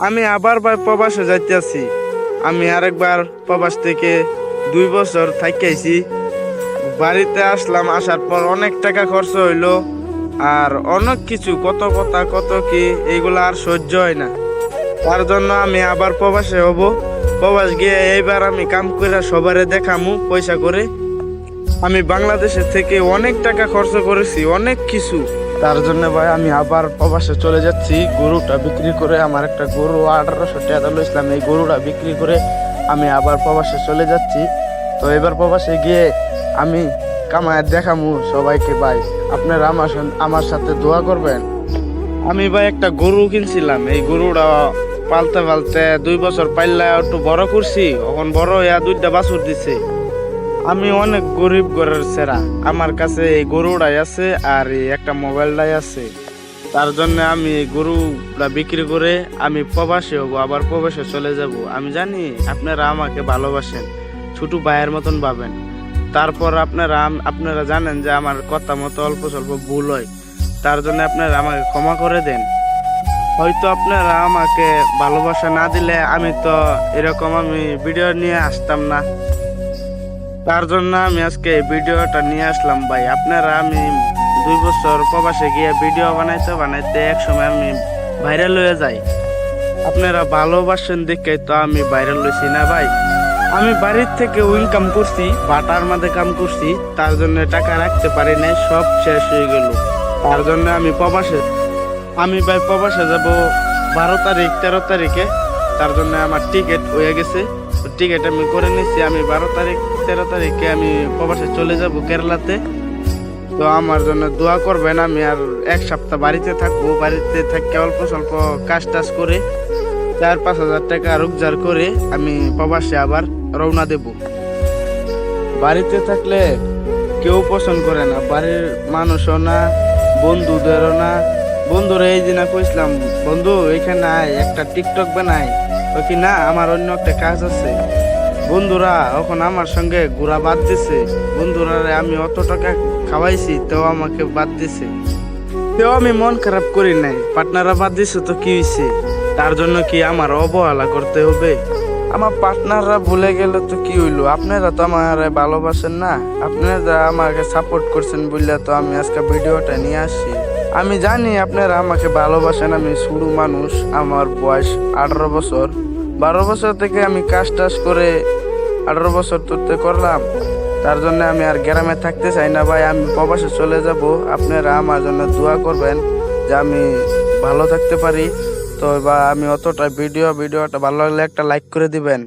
আমি আবার ভাই প্রবাসে যাইতেছি। আমি আরেকবার প্রবাস থেকে 2 বছর থাইকাইছি। বাড়িতে আসলাম, আসার পর অনেক টাকা খরচ হইলো, আর অনেক কিছু, কত কথা কত কি, এইগুলা আর সহ্য হয় না। তার জন্য আমি আবার প্রবাসে হব। প্রবাস গিয়ে এইবার আমি কাম করে সবারে দেখামু পয়সা করে। আমি বাংলাদেশের থেকে অনেক টাকা খরচ করেছি, অনেক কিছু। তার জন্য ভাই আমি আবার প্রবাসে চলে যাচ্ছি। গরুটা বিক্রি করে, আমার একটা গরু 1800 টাকা লইছিলাম, এই গরুটা বিক্রি করে আমি আবার প্রবাসে চলে যাচ্ছি। তো এবার প্রবাসে গিয়ে আমি কামায় দেখামু সবাইকে। ভাই আপনারা আমার সাথে দোয়া করবেন। আমি ভাই একটা গরু কিনছিলাম, এই গরুটা পালতে পালতে 2 বছর পাইলা একটু বড় করছি, এখন বড় হইয়া 2টা বাছুর দিছে। আমি অনেক গরিব ঘরের ছেড়া, আমার কাছে এই গরুটাই আছে আর এই একটা মোবাইলটাই আছে। তার জন্য আমি এই গরুটা বিক্রি করে আমি প্রবাসী হব, আবার প্রবাসে চলে যাব। আমি জানি আপনারা আমাকে ভালোবাসেন, ছোট ভাইয়ের মতন ভাবেন। তারপর আপনারা জানেন যে আমার কথা মতো অল্প স্বল্প ভুল হয়, তার জন্য আপনারা আমাকে ক্ষমা করে দেন। হয়তো আপনারা আমাকে ভালোবাসা না দিলে আমি তো এরকম আমি ভিডিও নিয়ে আসতাম না। তার জন্য আমি আজকে এই ভিডিওটা নিয়ে আসলাম ভাই। আমি 2 বছর প্রবাসে গিয়ে ভিডিও বানাইতে বানাইতে একসময় আমি ভাইরাল হয়ে যাই। আপনারা ভালোবাসেন দেখে তো আমি ভাইরাল হয়েছি না ভাই। আমি বাড়ির থেকে ইনকাম করছি, বাটার মধ্যে কাম করছি, তার জন্য টাকা রাখতে পারি নাই, সব শেষ হয়ে গেল। তার জন্য আমি ভাই প্রবাসে যাব 12 তারিখ 13 তারিখে। তার জন্য আমার টিকিট হয়ে গেছে, টিকিট আমি করে নিচ্ছি। আমি 12 তারিখ 13 তারিখে আমি প্রবাসে চলে যাব কেরালাতে। তো আমার জন্য দোয়া করবেন। আমি আর 1 সপ্তাহ বাড়িতে থাকবো, বাড়িতে থাকতে অল্প স্বল্প কাজ টাজ করে 4-5 হাজার টাকা রোজগার করে আমি প্রবাসে আবার রওনা দেব। বাড়িতে থাকলে কেউ পছন্দ করে না, বাড়ির মানুষও না, বন্ধুদেরও না। বন্ধুরা এই দিনা কইছিলাম, বন্ধু এখানে আয়, একটা টিকটক বানাই। ওই কি না, আমার অন্য একটা কাজ আছে। বন্ধুরা এখন আমার সঙ্গে ঘোরা বাদ দিছে। বন্ধুরা আমি অত টাকা খাওয়াইছি, তেও আমাকে বাদ দিছে। তেও আমি মন খারাপ করি নাই, পার্টনাররা বাদ দিছে তো কি হয়েছে? তার জন্য কি আমার অবহেলা করতে হবে? আমার পার্টনাররা ভুলে গেলে তো কি হইলো? আপনারা তো আমার ভালোবাসেন না, আপনারা আমাকে সাপোর্ট করছেন বললে তো আমি আজকে ভিডিওটা নিয়ে আসছি। আমি জানি আপনারা আমাকে ভালোবাসেন, আমি শুরু মানুষ, আমার বয়স 18 বছর। 12 বছর থেকে আমি কাজ টাজ করে 18 বছর তুলতে করলাম। তার জন্য আমি আর গ্রামে থাকতে চাই না ভাই, আমি প্রবাসে চলে যাব। আপনারা আমার জন্য দোয়া করবেন যে আমি ভালো থাকতে পারি। তো বা আমি অতটা ভিডিওটা ভালো লাগলে একটা লাইক করে দিবেন।